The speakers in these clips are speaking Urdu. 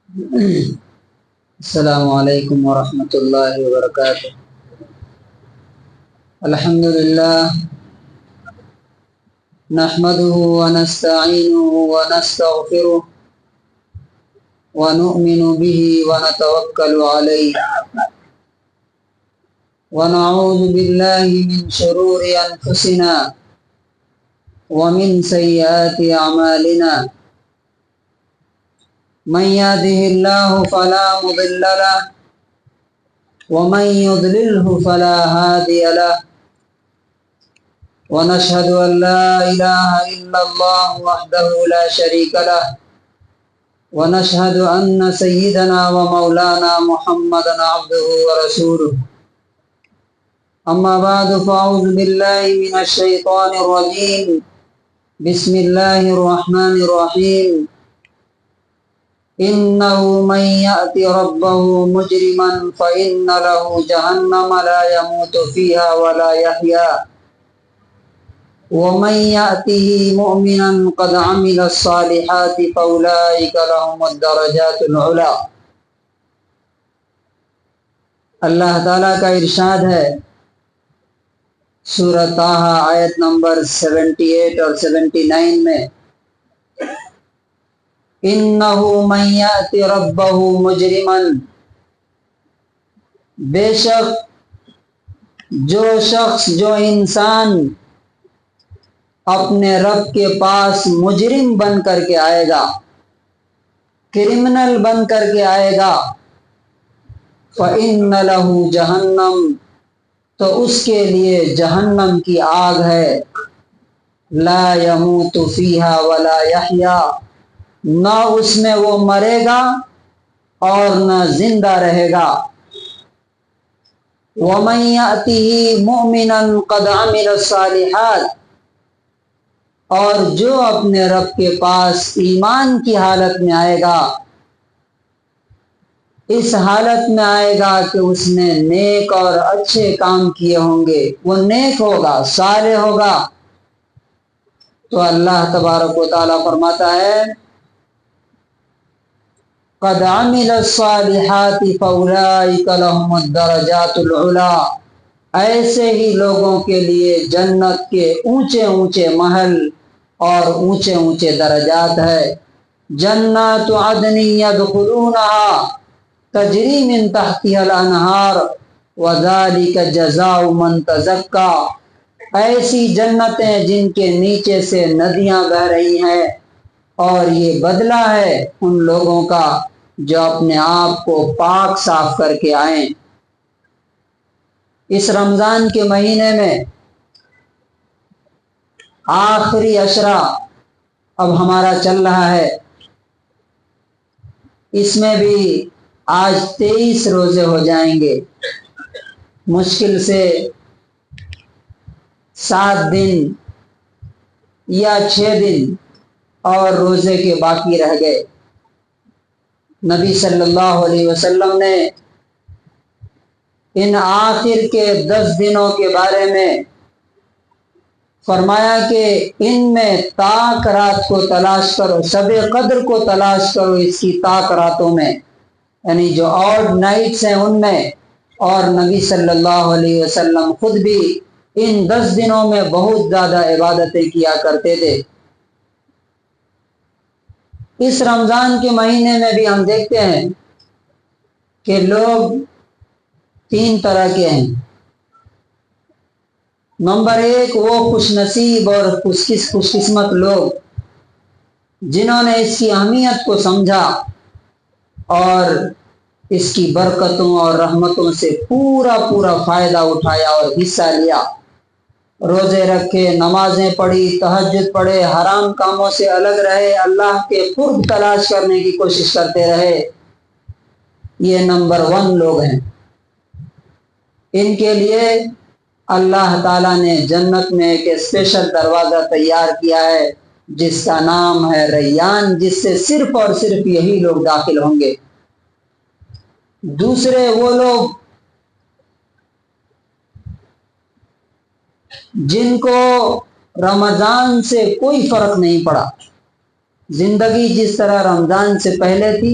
السلام علیکم ورحمۃ اللہ وبرکاتہ۔ الحمد للہ نحمده ونستعینه ونستغفره ونؤمن به ونتوکل علیہ ونعوذ باللہ من شرور انفسنا ومن سیئات اعمالنا من يهده الله فلا مضل له ومن يضلله فلا هادي له ونشهد أن لا إله إلا الله وحده لا شريك له ونشهد أن سيدنا ومولانا محمدا عبده ورسوله أما بعد فأعوذ بالله من الشيطان الرجيم بسم الله الرحمن الرحيم إنه من يأت ربه مجرما فإن له جهنم لا يموت فيها ولا يحيا ومن يأته مؤمنا قد عمل الصالحات فأولئك لهم الدرجات العلى۔ اللہ تعالیٰ کا ارشاد ہے سورہ طٰہٰ آیت نمبر 78 اور 79 میں، اِنَّهُ مَن يَأْتِ رَبَّهُ مُجْرِمًا، بے شک جو انسان اپنے رب کے پاس مجرم بن کر کے آئے گا، کرمنل بن کر کے آئے گا، فَإِنَّ لَهُ جَهَنَّمَ، تو اس کے لیے جہنم کی آگ ہے، لا يموت فیہا ولا یحییٰ، نہ اس میں وہ مرے گا اور نہ زندہ رہے گا۔ وَمَن يَأْتِهِ مُؤْمِنًا قَدْ عَمِلَ الصَّالِحَاتِ، اور جو اپنے رب کے پاس ایمان کی حالت میں آئے گا، اس حالت میں آئے گا کہ اس نے نیک اور اچھے کام کیے ہوں گے، وہ نیک ہوگا، صالح ہوگا، تو اللہ تبارک و تعالیٰ فرماتا ہے قَدْ عَمِلَ الصَّالِحَاتِ فَأُولَئِكَ لَهُمُ الدَّرَجَاتُ الْعُلَىٰ، ایسے ہی لوگوں کے لیے جنت کے اونچے اونچے محل اور اونچے اونچے درجات ہے۔ جنات عدن يدخلونها تجری من تحتها الانہار وذلک جزاء من تزکا، ایسی جنتیں جن کے نیچے سے ندیاں بہہ رہی ہیں، اور یہ بدلہ ہے ان لوگوں کا جو اپنے آپ کو پاک صاف کر کے آئیں۔ اس رمضان کے مہینے میں آخری عشرہ اب ہمارا چل رہا ہے، اس میں بھی آج 23 روزے ہو جائیں گے، مشکل سے 7 دن یا 6 دن اور روزے کے باقی رہ گئے۔ نبی صلی اللہ علیہ وسلم نے ان آخر کے 10 دنوں کے بارے میں فرمایا کہ ان میں طاق رات کو تلاش کرو، شب قدر کو تلاش کرو، اس کی طاق راتوں میں، یعنی جو آڈ نائٹس ہیں ان میں، اور نبی صلی اللہ علیہ وسلم خود بھی ان 10 دنوں میں بہت زیادہ عبادتیں کیا کرتے تھے۔ اس رمضان کے مہینے میں بھی ہم دیکھتے ہیں کہ لوگ 3 طرح کے ہیں۔ نمبر 1، وہ خوش نصیب اور خوش قسمت لوگ جنہوں نے اس کی اہمیت کو سمجھا اور اس کی برکتوں اور رحمتوں سے پورا فائدہ اٹھایا اور حصہ لیا، روزے رکھے، نمازیں پڑھی، تہجد پڑھے، حرام کاموں سے الگ رہے، اللہ کے قرب تلاش کرنے کی کوشش کرتے رہے، یہ نمبر 1 لوگ ہیں۔ ان کے لیے اللہ تعالیٰ نے جنت میں ایک اسپیشل دروازہ تیار کیا ہے جس کا نام ہے ریان، جس سے صرف اور صرف یہی لوگ داخل ہوں گے۔ دوسرے وہ لوگ جن کو رمضان سے کوئی فرق نہیں پڑا، زندگی جس طرح رمضان سے پہلے تھی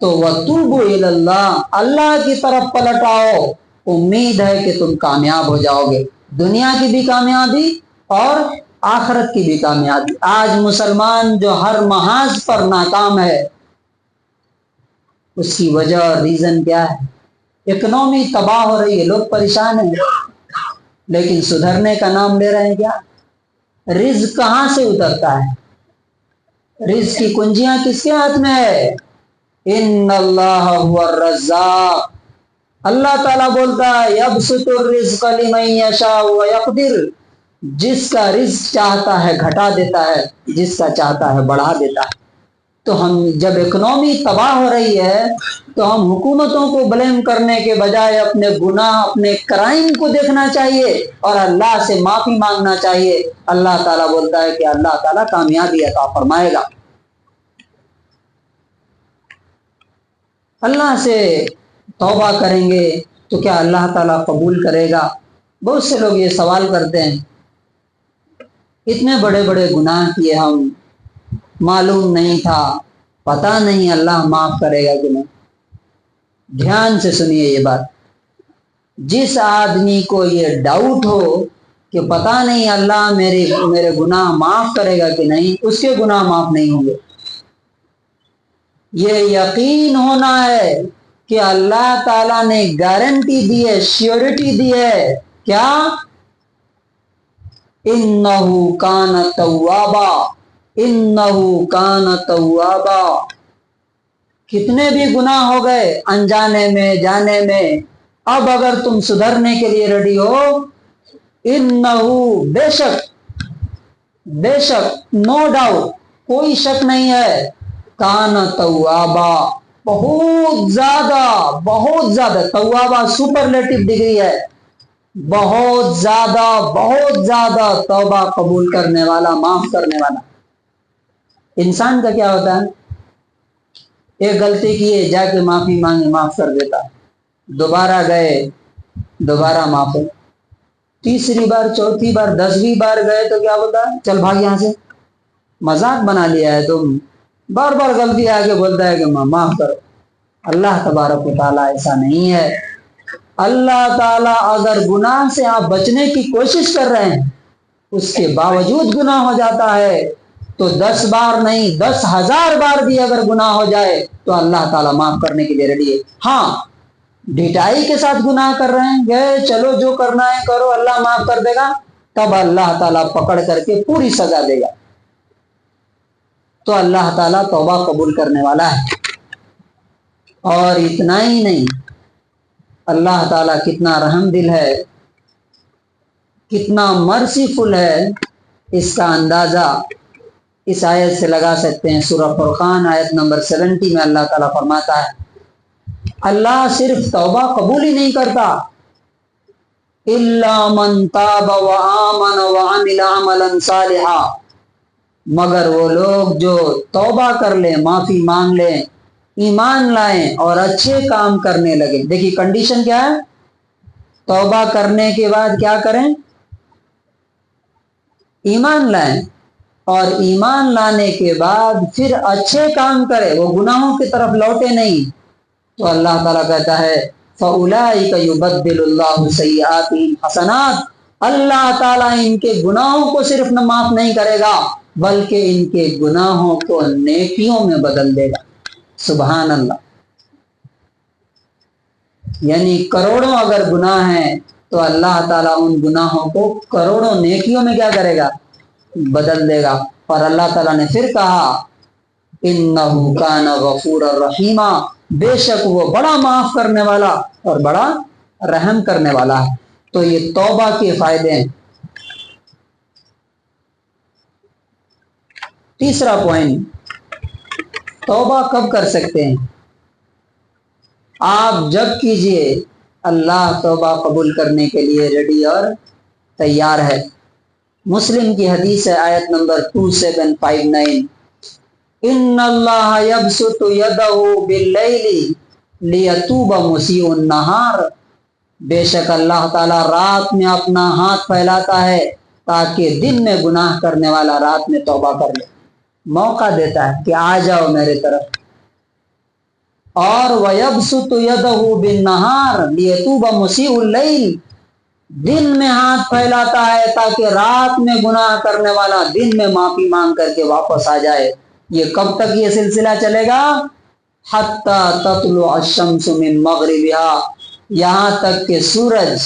تو وتوبوا الی اللہ، اللہ کی طرف پلٹ آؤ، امید ہے کہ تم کامیاب ہو جاؤ گے، دنیا کی بھی کامیابی اور آخرت کی بھی کامیابی۔ آج مسلمان جو ہر محاذ پر ناکام ہے، اس کی وجہ اور ریزن کیا ہے؟ اکنومی تباہ ہو رہی ہے، لوگ پریشان ہیں، لیکن سدھرنے کا نام لے رہے ہیں کیا؟ رزق کہاں سے اترتا ہے؟ رزق کی کنجیاں کس کے ہاتھ میں ہے؟ ان اللہ هو الرزاق، اللہ تعالیٰ بولتا ہے یبسط الرزق لمن یشاء ویقدر، جس کا رزق چاہتا ہے گھٹا دیتا ہے، جس کا چاہتا ہے بڑھا دیتا ہے۔ تو ہم جب اکنومی تباہ ہو رہی ہے تو ہم حکومتوں کو بلیم کرنے کے بجائے اپنے گناہ، اپنے کرائم کو دیکھنا چاہیے اور اللہ سے معافی مانگنا چاہیے۔ اللہ تعالیٰ بولتا ہے کہ اللہ تعالیٰ کامیابی عطا فرمائے گا۔ اللہ سے توبہ کریں گے تو کیا اللہ تعالیٰ قبول کرے گا؟ بہت سے لوگ یہ سوال کرتے ہیں، اتنے بڑے بڑے گناہ کیے ہم، معلوم نہیں تھا، پتہ نہیں اللہ معاف کرے گا کہ نہیں۔ دھیان سے سنیے یہ بات، جس آدمی کو یہ ڈاؤٹ ہو کہ پتہ نہیں اللہ میرے گناہ معاف کرے گا کہ نہیں، اس کے گناہ معاف نہیں ہوں گے۔ یہ یقین ہونا ہے کہ اللہ تعالیٰ نے گارنٹی دی ہے، شیورٹی دی ہے، کیا؟ انہو کان توابا، انہو کان توابا۔ کتنے بھی گناہ ہو گئے انجانے میں جانے میں، اب اگر تم سدھرنے کے لیے ریڈی ہو، انہو بے شک نو ڈاؤٹ، کوئی شک نہیں ہے، کان توابا، بہت زیادہ توابا سپرلیٹو ڈگری ہے، بہت زیادہ توبہ قبول کرنے والا، معاف کرنے والا۔ انسان کا کیا ہوتا ہے؟ ایک غلطی کیے جا کے معافی مانگے، معاف کر دیتا، دوبارہ گئے دوبارہ معاف، تیسری بار چوتھی بار 10ویں بار گئے تو کیا بولتا ہے؟ چل بھاگ یہاں سے، مذاق بنا لیا ہے تم، بار بار غلطی آگے بولتا ہے کہ معاف کرو۔ اللہ تبارک و تعالیٰ ایسا نہیں ہے۔ اللہ تعالیٰ اگر گناہ سے آپ بچنے کی کوشش کر رہے ہیں، اس کے باوجود گناہ ہو جاتا ہے تو 10 بار نہیں 10,000 بار بھی اگر گناہ ہو جائے تو اللہ تعالیٰ معاف کرنے کے لیے ریڈی ہے۔ ہاں، ڈھٹائی کے ساتھ گناہ کر رہے ہیں، گئے چلو جو کرنا ہے کرو، اللہ معاف کر دے گا، تب اللہ تعالیٰ پکڑ کر کے پوری سزا دے گا۔ تو اللہ تعالیٰ توبہ قبول کرنے والا ہے۔ اور اتنا ہی نہیں، اللہ تعالیٰ کتنا رحم دل ہے، کتنا مرسیفل ہے، اس کا اندازہ اس آیت سے لگا سکتے ہیں۔ سورہ فرقان آیت نمبر 70 میں اللہ تعالیٰ فرماتا ہے، اللہ صرف توبہ قبول ہی نہیں کرتا، الا من تاب وآمن وعمل عملا صالحا، مگر وہ لوگ جو توبہ کر لیں، معافی مانگ لیں، ایمان لائیں اور اچھے کام کرنے لگے۔ دیکھیے کنڈیشن کیا ہے؟ توبہ کرنے کے بعد کیا کریں؟ ایمان لائیں، اور ایمان لانے کے بعد پھر اچھے کام کرے، وہ گناہوں کی طرف لوٹے نہیں، تو اللہ تعالیٰ کہتا ہے فَأُولَئِكَ يُبَدِّلُ اللَّهُ سَيِّئَاتِهِمْ حَسَنَاتٍ، اللہ تعالیٰ ان کے گناہوں کو صرف معاف نہیں کرے گا بلکہ ان کے گناہوں کو نیکیوں میں بدل دے گا۔ سبحان اللہ۔ یعنی کروڑوں اگر گناہ ہیں تو اللہ تعالیٰ ان گناہوں کو کروڑوں نیکیوں میں کیا کرے گا؟ بدل دے گا۔ اور اللہ تعالیٰ نے پھر کہا انہ کان غفورا رحیما، بے شک وہ بڑا معاف کرنے والا اور بڑا رحم کرنے والا ہے۔ تو یہ توبہ کے فائدے ہیں۔ تیسرا پوائنٹ، توبہ کب کر سکتے ہیں؟ آپ جب کیجئے، اللہ توبہ قبول کرنے کے لیے ریڈی اور تیار ہے۔ مسلم کی حدیث ہے، آیت نمبر 2759، ان اللہ یبسط یدہ باللیل لیتوب مسیء النہار، بے شک اللہ تعالیٰ رات میں اپنا ہاتھ پھیلاتا ہے تاکہ دن میں گناہ کرنے والا رات میں توبہ کر لے، موقع دیتا ہے کہ آ جاؤ میرے طرف۔ اور وَيَبْسُطُ يَدَهُ بِالنَّهَارِ لِيَتُوبَ مُسِيءُ اللَّيْلِ، دن میں ہاتھ پھیلاتا ہے تاکہ رات میں گناہ کرنے والا دن میں معافی مانگ کر کے واپس آ جائے۔ یہ کب تک یہ سلسلہ چلے گا؟ حَتَّى تَطْلُعَ الشَّمْسُ مِن مَغْرِبِهَا، یہاں تک کہ سورج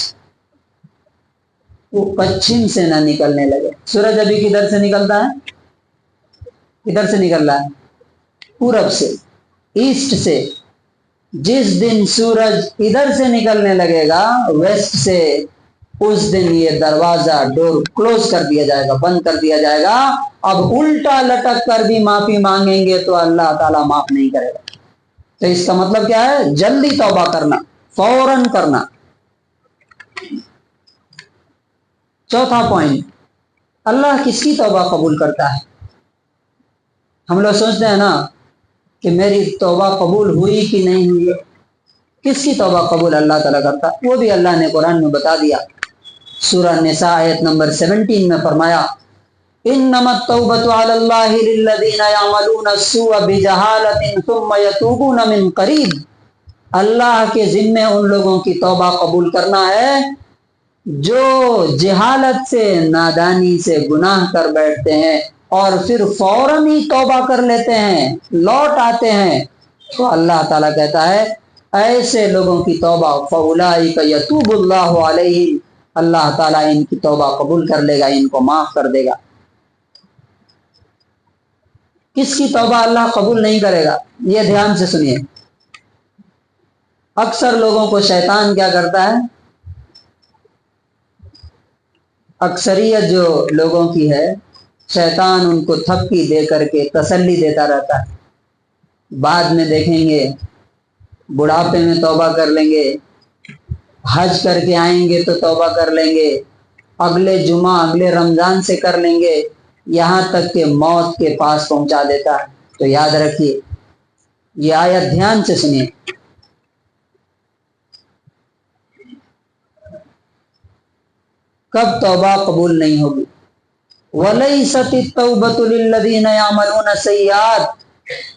وہ پچھم سے نہ نکلنے لگے۔ سورج ابھی کدھر سے نکلتا ہے؟ کدھر سے نکل رہا ہے؟ پورب سے، ایسٹ سے۔ جس دن سورج ادھر سے نکلنے لگے گا ویسٹ سے، اس دن یہ دروازہ ڈور کلوز کر دیا جائے گا، بند کر دیا جائے گا۔ اب الٹا لٹک کر بھی معافی مانگیں گے تو اللہ تعالیٰ معاف نہیں کرے گا۔ تو اس کا مطلب کیا ہے؟ جلدی توبہ کرنا، فوراً کرنا۔ چوتھا پوائنٹ، اللہ کس کی توبہ قبول کرتا ہے؟ ہم لوگ سوچتے ہیں نا کہ میری توبہ قبول ہوئی کہ نہیں ہوئی۔ کس کی توبہ قبول اللہ تعالیٰ کرتا؟ وہ بھی اللہ نے قرآن میں بتا دیا۔ سورہ نساء آیت نمبر 17 میں فرمایا انما التوبۃ علی اللہ للذین یعملون السوء بجہالۃ ثم یتوبون من قریب، اللہ کے ذمے ان لوگوں کی توبہ قبول کرنا ہے جو جہالت سے، نادانی سے گناہ کر بیٹھتے ہیں اور پھر فوراً ہی توبہ کر لیتے ہیں، لوٹ آتے ہیں۔ تو اللہ تعالیٰ کہتا ہے ایسے لوگوں کی توبہ فَأُولَٰئِکَ یَتُوبُ اللَّهُ عَلَیْہِمْ، اللہ تعالیٰ ان کی توبہ قبول کر لے گا، ان کو معاف کر دے گا۔ کس کی توبہ اللہ قبول نہیں کرے گا؟ یہ دھیان سے سنیے۔ اکثر لوگوں کو شیطان کیا کرتا ہے؟ اکثریت جو لوگوں کی ہے، شیطان ان کو تھپکی دے کر کے تسلی دیتا رہتا ہے۔ بعد میں دیکھیں گے، بڑھاپے میں توبہ کر لیں گے، حج کر کے آئیں گے تو توبہ کر لیں گے، اگلے جمعہ اگلے رمضان سے کر لیں گے، یہاں تک کہ موت کے پاس پہنچا دیتا ہے۔ تو یاد رکھیے، یہ آیت دھیان سے سنیے۔ کب توبہ قبول نہیں ہوگی؟ وَلَيْسَتِ التَّوْبَةُ لِلَّذِينَ يَعْمَلُونَ السَّيِّئَاتِ،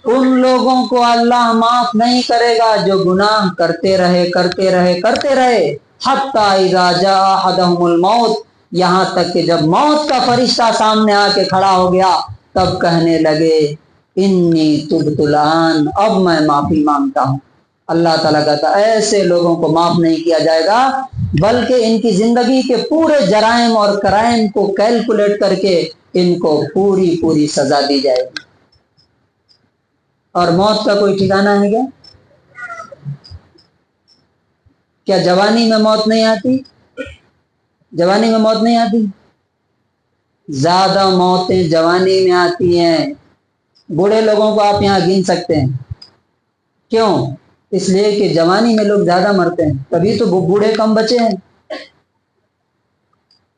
ان لوگوں کو اللہ معاف نہیں کرے گا جو گناہ کرتے رہے حَتَّى إِذَا جَاءَ أَحَدَهُمُ الْمَوْتُ، یہاں تک کہ جب موت کا فرشتہ سامنے آ کے کھڑا ہو گیا تب کہنے لگے انی تبت الآن، اب میں معافی مانگتا ہوں۔ اللہ تعالیٰ کہتا ہے ایسے لوگوں کو معاف نہیں کیا جائے گا، بلکہ ان کی زندگی کے پورے جرائم اور کرائم کو کیلکولیٹ کر کے ان کو پوری پوری سزا دی جائے گی۔ اور موت کا کوئی ٹھکانہ ہے کیا؟ کیا جوانی میں موت نہیں آتی؟ جوانی میں موت نہیں آتی؟ زیادہ موتیں جوانی میں آتی ہیں۔ بوڑھے لوگوں کو آپ یہاں گن سکتے ہیں۔ کیوں؟ اس لیے کہ جوانی میں لوگ زیادہ مرتے ہیں، تبھی تو بوڑھے کم بچے ہیں۔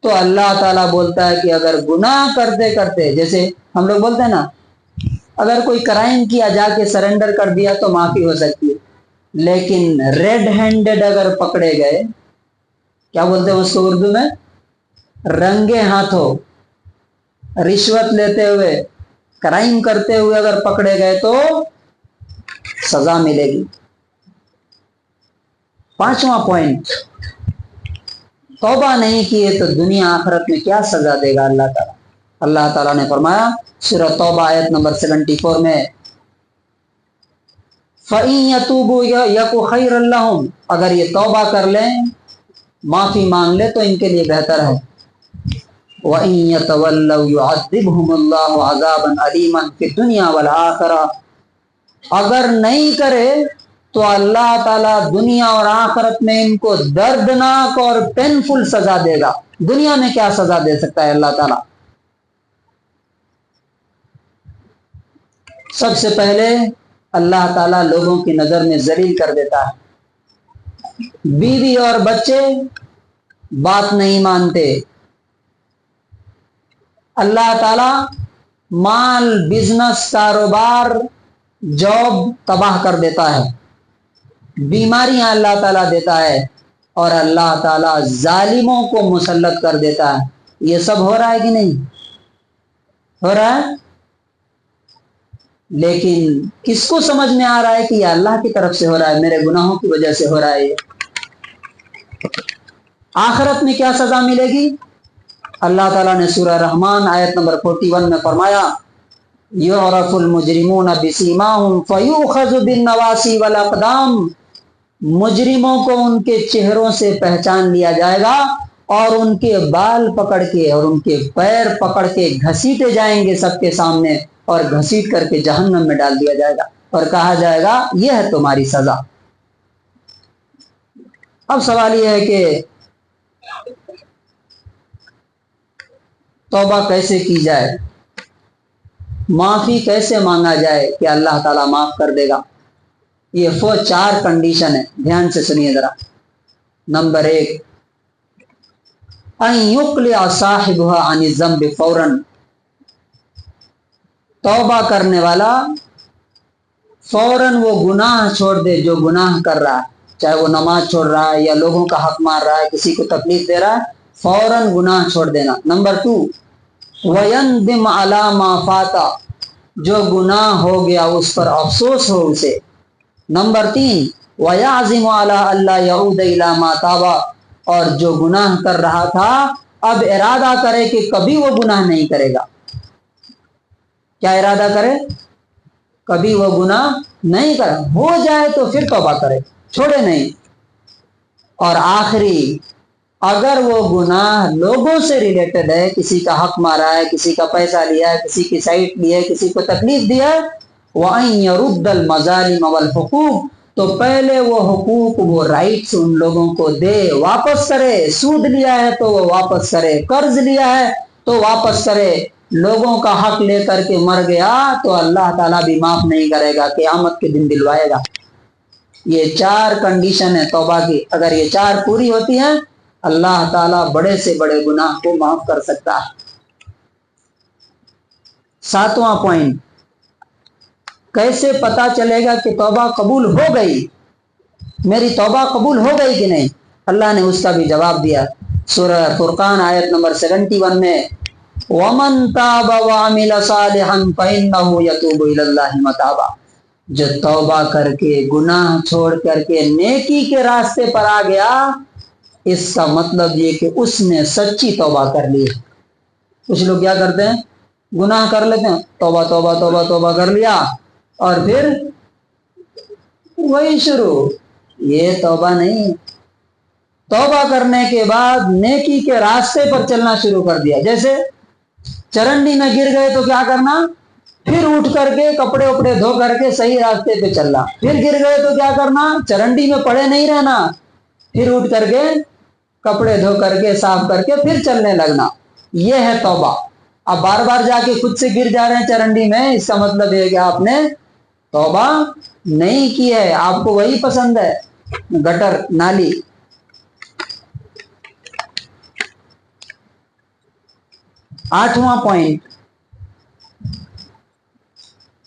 تو اللہ تعالیٰ بولتا ہے کہ اگر گناہ کرتے کرتے، جیسے ہم لوگ بولتے ہیں نا، اگر کوئی کرائم کیا جا کے سرنڈر کر دیا تو معافی ہو سکتی ہے، لیکن ریڈ ہینڈڈ اگر پکڑے گئے، کیا بولتے ہیں اس کو اردو میں؟ رنگے ہاتھوں رشوت لیتے ہوئے، کرائم کرتے ہوئے اگر پکڑے گئے تو سزا ملے گی۔ پانچواں پوائنٹ، توبہ نہیں کیے تو دنیا آخرت میں کیا سزا دے گا اللہ تعالیٰ؟ اللہ تعالیٰ نے فرمایا سورہ توبہ آیت نمبر 74 میں فَإِن يَتُوبُوا يَكُ خَيْرًا لَّهُمْ، اگر یہ توبہ کر لیں، معافی مانگ لے تو ان کے لیے بہتر ہے۔ وَإِن يَتَوَلَّوْا يُعَذِّبْهُمُ اللَّهُ عَذَابًا أَلِيمًا فِي الدُّنْيَا وَالْآخِرَةِ، اگر نہیں کرے تو اللہ تعالیٰ دنیا اور آخرت میں ان کو دردناک اور پینفل سزا دے گا۔ دنیا میں کیا سزا دے سکتا ہے اللہ تعالیٰ؟ سب سے پہلے اللہ تعالیٰ لوگوں کی نظر میں ذلیل کر دیتا ہے۔ بیوی اور بچے بات نہیں مانتے، اللہ تعالیٰ مال، بزنس، کاروبار، جاب تباہ کر دیتا ہے، بیماریاں اللہ تعالیٰ دیتا ہے، اور اللہ تعالیٰ ظالموں کو مسلط کر دیتا ہے۔ یہ سب ہو رہا ہے کہ نہیں ہو رہا ہے؟ لیکن کس کو سمجھ میں آ رہا ہے کہ یہ اللہ کی طرف سے ہو رہا ہے، میرے گناہوں کی وجہ سے ہو رہا ہے؟ آخرت میں کیا سزا ملے گی؟ اللہ تعالیٰ نے سورہ رحمان آیت نمبر 41 میں فرمایا یعرف المجرمون بسیماہم فیؤخذ بالنواسی والاقدام، مجرموں کو ان کے چہروں سے پہچان لیا جائے گا اور ان کے بال پکڑ کے اور ان کے پیر پکڑ کے گھسیٹے جائیں گے سب کے سامنے، اور گھسیٹ کر کے جہنم میں ڈال دیا جائے گا اور کہا جائے گا یہ ہے تمہاری سزا۔ اب سوال یہ ہے کہ توبہ کیسے کی جائے، معافی کیسے مانگا جائے کہ اللہ تعالیٰ معاف کر دے گا؟ یہ 4 کنڈیشن ہے، دھیان سے سنیے ذرا۔ نمبر 1، ان یقلع صاحبها عن الذنب فوراً، توبہ کرنے والا فوراً وہ گناہ چھوڑ دے جو گناہ کر رہا ہے، چاہے وہ نماز چھوڑ رہا ہے یا لوگوں کا حق مار رہا ہے، کسی کو تکلیف دے رہا ہے، فوراً گناہ چھوڑ دینا۔ نمبر 2، وَيَنْدِمْ عَلَى مَا فَاتَ، جو گناہ ہو گیا اس پر افسوس ہو اسے۔ نمبر 3، وَيَعْزِمُ عَلَى أَلَّا يَعُودَ إِلَى مَا تَابَ، اور جو گناہ کر رہا تھا اب ارادہ کرے کہ کبھی وہ گناہ نہیں کرے گا۔ کیا ارادہ کرے؟ کبھی وہ گناہ نہیں کرے، ہو جائے تو پھر توبہ کرے، چھوڑے نہیں۔ اور آخری، اگر وہ گناہ لوگوں سے ریلیٹڈ ہے، کسی کا حق مارا ہے، کسی کا پیسہ لیا ہے، کسی کی سائٹ لی ہے، کسی کو تکلیف دیا ہے، وَأَن يَرُدَّ الْمَظَالِمَ وَالْحُقُوقِ، تو پہلے وہ حقوق، وہ رائٹس ان لوگوں کو دے، واپس کرے۔ سود لیا ہے تو وہ واپس کرے، قرض لیا ہے تو واپس کرے۔ لوگوں کا حق لے کر کے مر گیا تو اللہ تعالیٰ بھی معاف نہیں کرے گا، قیامت کے دن دلوائے گا۔ یہ 4 کنڈیشن ہے توبہ کی، اگر یہ 4 پوری ہوتی ہیں اللہ تعالیٰ بڑے سے بڑے گناہ کو معاف کر سکتا ہے۔ 7واں پوائنٹ، کیسے پتا چلے گا کہ توبہ قبول ہو گئی، میری توبہ قبول ہو گئی کہ نہیں؟ اللہ نے اس کا بھی جواب دیا سورہ فرقان آیت نمبر 71 میں، وَمَن تَابَ وَعَمِلَ صَالِحًا فَإِنَّهُ يَتُوبُ إِلَى اللَّهِ مَتَابًا، جو توبہ کر کے گناہ چھوڑ کر کے نیکی کے راستے پر آ گیا، اس کا مطلب یہ کہ اس نے سچی توبہ کر لی۔ کچھ لوگ کیا کرتے ہیں، گناہ کر لیتے ہیں، توبہ توبہ توبہ توبہ کر لیا اور پھر وہی شروع، یہ توبہ نہیں۔ توبہ کرنے کے بعد نیکی کے راستے پر چلنا شروع کر دیا، جیسے چرنڈی میں گر گئے تو کیا کرنا، پھر اٹھ کر کے کپڑے وپڑے دھو کر کے صحیح راستے پہ چلنا، پھر گر گئے تو کیا کرنا، چرنڈی میں پڑے نہیں رہنا، پھر اٹھ کر کے کپڑے دھو کر کے صاف کر کے پھر چلنے لگنا، یہ ہے توبہ۔ اب بار بار جا کے خود سے گر جا رہے ہیں چرنڈی میں، اس کا مطلب یہ کہ آپ نے توبہ نہیں کی ہے، آپ کو وہی پسند ہے، گٹر نالی۔ 8واں پوائنٹ،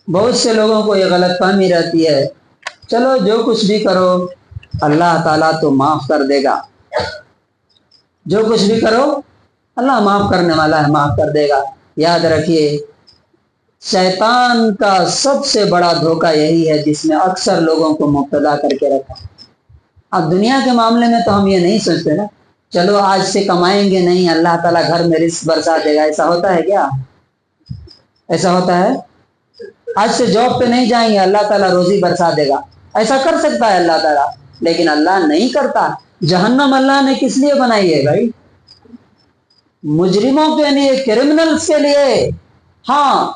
بہت سے لوگوں کو یہ غلط فہمی رہتی ہے، چلو جو کچھ بھی کرو اللہ تعالیٰ تو معاف کر دے گا، جو کچھ بھی کرو اللہ معاف کرنے والا ہے، معاف کر دے گا۔ یاد رکھیے شیطان کا سب سے بڑا دھوکہ یہی ہے جس میں اکثر لوگوں کو مبتلا کر کے رکھا۔ اب دنیا کے معاملے میں تو ہم یہ نہیں سوچتے نا، چلو آج سے کمائیں گے نہیں، اللہ تعالیٰ گھر میں رزق برسا دے گا، ایسا ہوتا ہے کیا؟ ایسا ہوتا ہے؟ آج سے جاب پہ نہیں جائیں گے اللہ تعالیٰ روزی برسا دے گا، ایسا کر سکتا ہے اللہ تعالیٰ، لیکن اللہ نہیں کرتا۔ جہنم اللہ نے کس لیے بنائی ہے بھائی؟ مجرموں کے لیے، کرمنلز کے لیے۔ ہاں،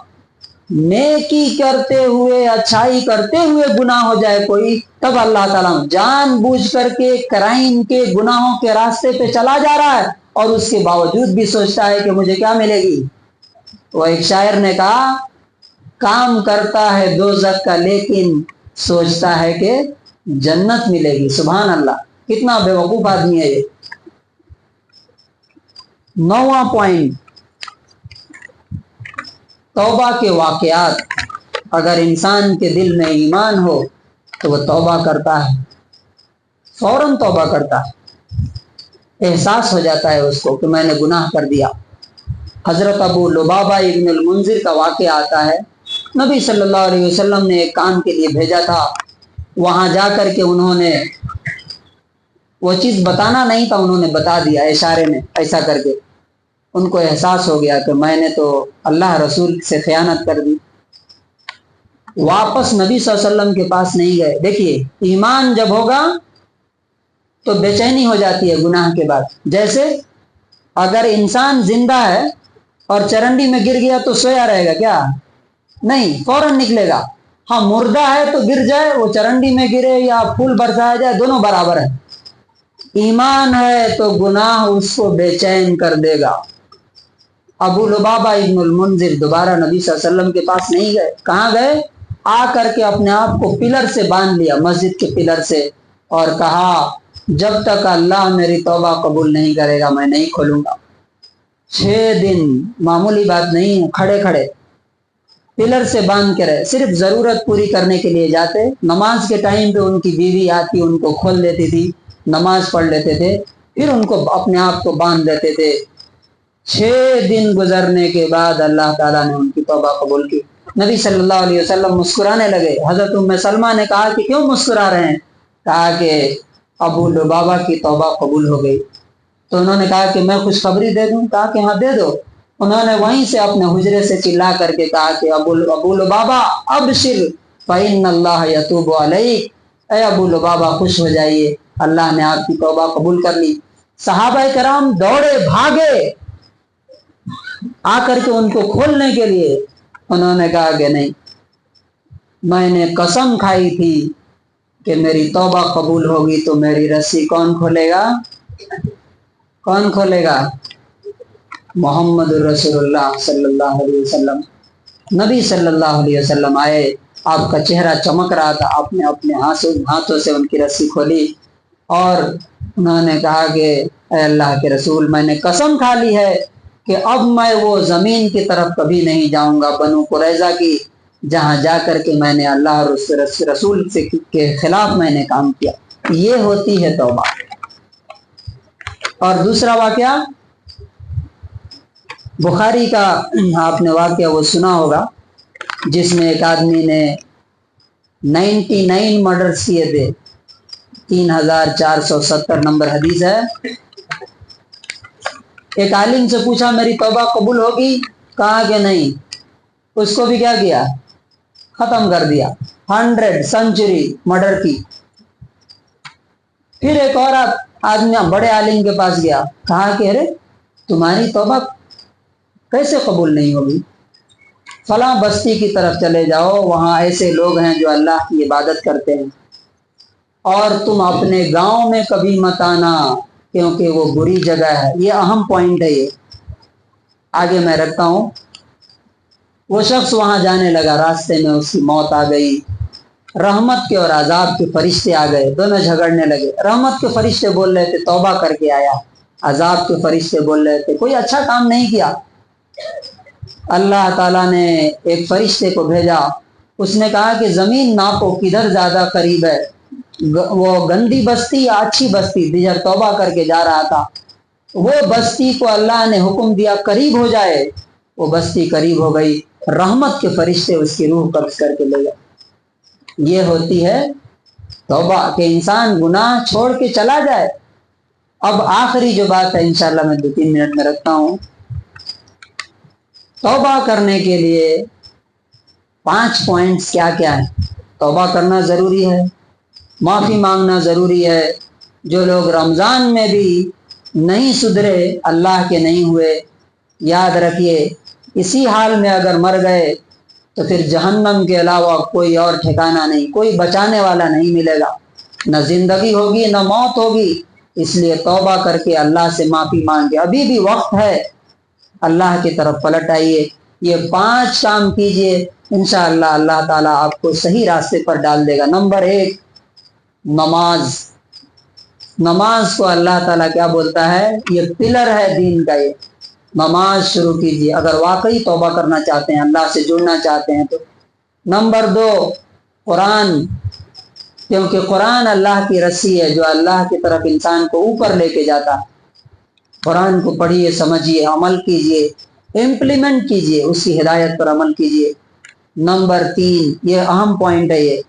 نیکی کرتے ہوئے، اچھائی کرتے ہوئے گناہ ہو جائے کوئی، تب اللہ تعالیٰ جان بوجھ کر کے کرائم کے، گناہوں کے راستے پہ چلا جا رہا ہے اور اس کے باوجود بھی سوچتا ہے کہ مجھے کیا ملے گی۔ وہ ایک شاعر نے کہا، کام کرتا ہے دوزخ کا لیکن سوچتا ہے کہ جنت ملے گی۔ سبحان اللہ، کتنا بے وقوف آدمی ہے یہ۔ 9واں پوائنٹ، توبہ کے واقعات۔ اگر انسان کے دل میں ایمان ہو تو وہ توبہ کرتا ہے، فوراً توبہ کرتا ہے، احساس ہو جاتا ہے اس کو کہ میں نے گناہ کر دیا۔ حضرت ابو لبابہ ابن المنذر کا واقعہ آتا ہے، نبی صلی اللہ علیہ وسلم نے ایک کام کے لیے بھیجا تھا، وہاں جا کر کے انہوں نے وہ چیز بتانا نہیں تھا، انہوں نے بتا دیا اشارے میں، ایسا کر کے ان کو احساس ہو گیا کہ میں نے تو اللہ رسول سے خیانت کر دی۔ واپس نبی صلی اللہ علیہ وسلم کے پاس نہیں گئے۔ دیکھیے ایمان جب ہوگا تو بے چینی ہو جاتی ہے گناہ کے بعد۔ جیسے اگر انسان زندہ ہے اور چرنڈی میں گر گیا تو سویا رہے گا کیا؟ نہیں، فوراً نکلے گا۔ ہاں مردہ ہے تو گر جائے، وہ چرنڈی میں گرے یا پھول برسایا جائے، دونوں برابر ہے۔ ایمان ہے تو گناہ اس کو بے چین کر دے گا۔ ابو لبابہ ابن المنذر دوبارہ نبی صلی اللہ علیہ وسلم کے پاس نہیں گئے۔ کہاں گئے؟ آ کر کے اپنے آپ کو پلر سے باندھ لیا، مسجد کے پلر سے، اور کہا جب تک اللہ میری توبہ قبول نہیں کرے گا میں نہیں کھولوں گا۔ 6 دن معمولی بات نہیں ہے، کھڑے کھڑے پلر سے باندھ کے رہے، صرف ضرورت پوری کرنے کے لیے جاتے۔ نماز کے ٹائم پہ ان کی بیوی آتی، ان کو کھول دیتی تھی، نماز پڑھ لیتے تھے، پھر ان کو اپنے آپ کو باندھ دیتے تھے۔ 6 دن گزرنے کے بعد اللہ تعالیٰ نے ان کی توبہ قبول کی۔ نبی صلی اللہ علیہ وسلم مسکرانے لگے۔ حضرت ام سلمہ نے کہا کہ کیوں مسکرا رہے ہیں؟ کہا کہ ابو لبابہ کی توبہ قبول ہو گئی۔ تو انہوں نے کہا کہ میں خوشخبری دے دوں؟ کہا کہ ہاں دے دو۔ انہوں نے وہیں سے اپنے حجرے سے چلا کر کے کہا کہ ابو لبابہ ابشر فإن اللہ یتوب علیک، اے ابو لبابہ خوش ہو جائیے، اللہ نے آپ کی توبہ قبول کر لی۔ صحابہ کرام دوڑے بھاگے آ کر کے ان کو کھولنے کے لیے۔ انہوں نے کہا کہ نہیں، میں نے قسم کھائی تھی کہ میری توبہ قبول ہوگی تو میری رسی کون کھولے گا؟ کون کھولے گا؟ محمد رسول اللہ صلی اللہ علیہ وسلم۔ نبی صلی اللہ علیہ وسلم آئے، آپ کا چہرہ چمک رہا تھا، آپ نے اپنے ہاتھوں سے ان کی رسی کھولی اور انہوں نے کہا کہ اے اللہ کے رسول، میں نے قسم کھا لی ہے کہ اب میں وہ زمین کی طرف کبھی نہیں جاؤں گا بنو قریظہ کی جہاں جا کر کے میں نے اللہ اور اس رسول کے خلاف میں نے کام کیا۔ یہ ہوتی ہے توبہ۔ اور دوسرا واقعہ بخاری کا، آپ نے واقعہ وہ سنا ہوگا جس میں ایک آدمی نے 99 مرڈرز کیے تھے، 3470 نمبر حدیث ہے۔ ایک عالم سے پوچھا میری توبہ قبول ہوگی؟ کہا کہ نہیں۔ اس کو بھی کیا کیا؟ ختم کر دیا، 100 سنچری مرڈر کی۔ پھر ایک اور آدمی بڑے عالم کے پاس گیا، کہا کہ ارے تمہاری توبہ کیسے قبول نہیں ہوگی؟ فلاں بستی کی طرف چلے جاؤ، وہاں ایسے لوگ ہیں جو اللہ کی عبادت کرتے ہیں، اور تم اپنے گاؤں میں کبھی مت آنا کیونکہ وہ بری جگہ ہے۔ یہ اہم پوائنٹ ہے، یہ آگے میں رکھتا ہوں۔ وہ شخص وہاں جانے لگا، راستے میں اس کی موت آ گئی۔ رحمت کے اور عذاب کے فرشتے آ گئے، دونوں جھگڑنے لگے۔ رحمت کے فرشتے بول رہے تھے توبہ کر کے آیا، عذاب کے فرشتے بول رہے تھے کوئی اچھا کام نہیں کیا۔ اللہ تعالیٰ نے ایک فرشتے کو بھیجا، اس نے کہا کہ زمین ناپو کدھر زیادہ قریب ہے، وہ گندی بستی یا اچھی بستی؟ جدھر توبہ کر کے جا رہا تھا وہ بستی کو اللہ نے حکم دیا قریب ہو جائے، وہ بستی قریب ہو گئی، رحمت کے فرشتے اس کی روح قبض کر کے لے گئے۔ یہ ہوتی ہے توبہ، کہ انسان گناہ چھوڑ کے چلا جائے۔ اب آخری جو بات ہے انشاءاللہ میں 2-3 منٹ میں رکھتا ہوں۔ توبہ کرنے کے لیے 5 پوائنٹس کیا کیا ہیں؟ توبہ کرنا ضروری ہے، معافی مانگنا ضروری ہے۔ جو لوگ رمضان میں بھی نہیں سدھرے، اللہ کے نہیں ہوئے، یاد رکھیے اسی حال میں اگر مر گئے تو پھر جہنم کے علاوہ کوئی اور ٹھکانہ نہیں، کوئی بچانے والا نہیں ملے گا، نہ زندگی ہوگی نہ موت ہوگی۔ اس لیے توبہ کر کے اللہ سے معافی مانگے، ابھی بھی وقت ہے، اللہ کی طرف پلٹ آئیے۔ یہ 5 کام کیجئے، انشاءاللہ اللہ تعالیٰ آپ کو صحیح راستے پر ڈال دے گا۔ نمبر 1، نماز۔ نماز کو اللہ تعالیٰ کیا بولتا ہے؟ یہ پلر ہے دین کا۔ یہ نماز شروع کیجئے اگر واقعی توبہ کرنا چاہتے ہیں، اللہ سے جڑنا چاہتے ہیں تو۔ نمبر 2، قرآن، کیونکہ قرآن اللہ کی رسی ہے جو اللہ کی طرف انسان کو اوپر لے کے جاتا ہے۔ قرآن کو پڑھیے، سمجھیے، عمل کیجئے، امپلیمنٹ کیجئے، اس کی ہدایت پر عمل کیجئے۔ نمبر 3، یہ اہم پوائنٹ ہے، یہ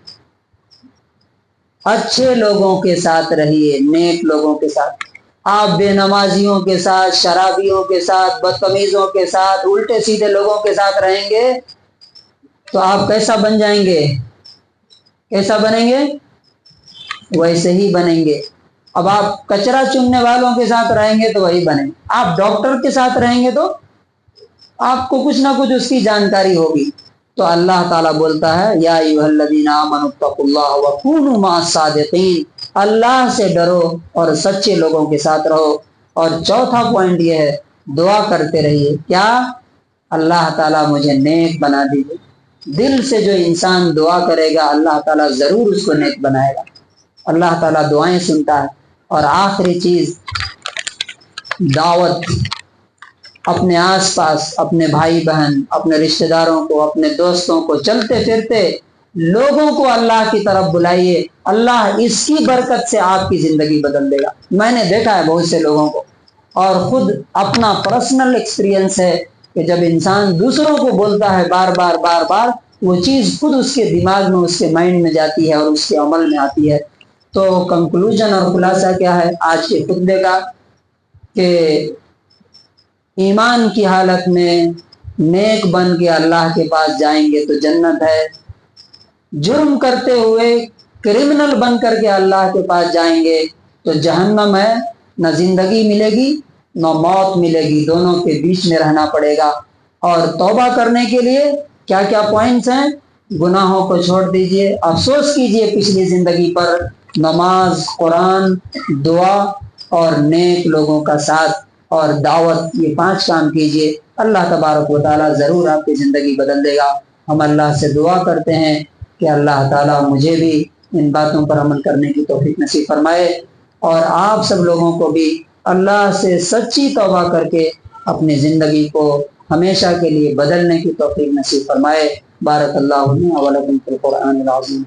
اچھے لوگوں کے ساتھ رہیے، نیک لوگوں کے ساتھ۔ آپ بے نمازیوں کے ساتھ، شرابیوں کے ساتھ، بدتمیزوں کے ساتھ، الٹے سیدھے لوگوں کے ساتھ رہیں گے تو آپ کیسا بن جائیں گے؟ کیسا بنیں گے؟ ویسے ہی بنیں گے۔ اب آپ کچرا چننے والوں کے ساتھ رہیں گے تو وہی بنیں گے۔ آپ ڈاکٹر کے ساتھ رہیں گے تو آپ کو کچھ نہ کچھ اس کی جانکاری ہوگی۔ تو اللہ تعالیٰ بولتا ہے یا ایھا الذین آمنوا اتقوا اللہ وکونوا مع الصادقین، اللہ سے ڈرو اور سچے لوگوں کے ساتھ رہو۔ اور چوتھا پوائنٹ یہ ہے، دعا کرتے رہیے۔ کیا؟ اللہ تعالیٰ مجھے نیک بنا دیجیے۔ دل سے جو انسان دعا کرے گا اللہ تعالیٰ ضرور اس کو نیک بنائے گا۔ اللہ تعالیٰ دعائیں سنتا ہے۔ اور آخری چیز، دعوت۔ اپنے آس پاس اپنے بھائی بہن، اپنے رشتہ داروں کو، اپنے دوستوں کو، چلتے پھرتے لوگوں کو اللہ کی طرف بلائیے۔ اللہ اس کی برکت سے آپ کی زندگی بدل دے گا۔ میں نے دیکھا ہے بہت سے لوگوں کو، اور خود اپنا پرسنل ایکسپیرینس ہے کہ جب انسان دوسروں کو بولتا ہے بار بار بار بار، وہ چیز خود اس کے دماغ میں، اس کے مائنڈ میں جاتی ہے اور اس کے عمل میں آتی ہے۔ تو کنکلوژن اور خلاصہ کیا ہے آج کے خطبے کا، کہ ایمان کی حالت میں نیک بن کے اللہ کے پاس جائیں گے تو جنت ہے، جرم کرتے ہوئے کرمنل بن کر کے اللہ کے پاس جائیں گے تو جہنم ہے، نہ زندگی ملے گی نہ موت ملے گی، دونوں کے بیچ میں رہنا پڑے گا۔ اور توبہ کرنے کے لیے کیا کیا پوائنٹس ہیں؟ گناہوں کو چھوڑ دیجئے، افسوس کیجئے پچھلی زندگی پر، نماز، قرآن، دعا اور نیک لوگوں کا ساتھ اور دعوت، یہ 5 کام کیجئے۔ اللہ تبارک و تعالیٰ ضرور آپ کی زندگی بدل دے گا۔ ہم اللہ سے دعا کرتے ہیں کہ اللہ تعالیٰ مجھے بھی ان باتوں پر عمل کرنے کی توفیق نصیب فرمائے، اور آپ سب لوگوں کو بھی اللہ سے سچی توبہ کر کے اپنی زندگی کو ہمیشہ کے لیے بدلنے کی توفیق نصیب فرمائے۔ بارک اللہ لنا و لکم فی القرآن العظیم۔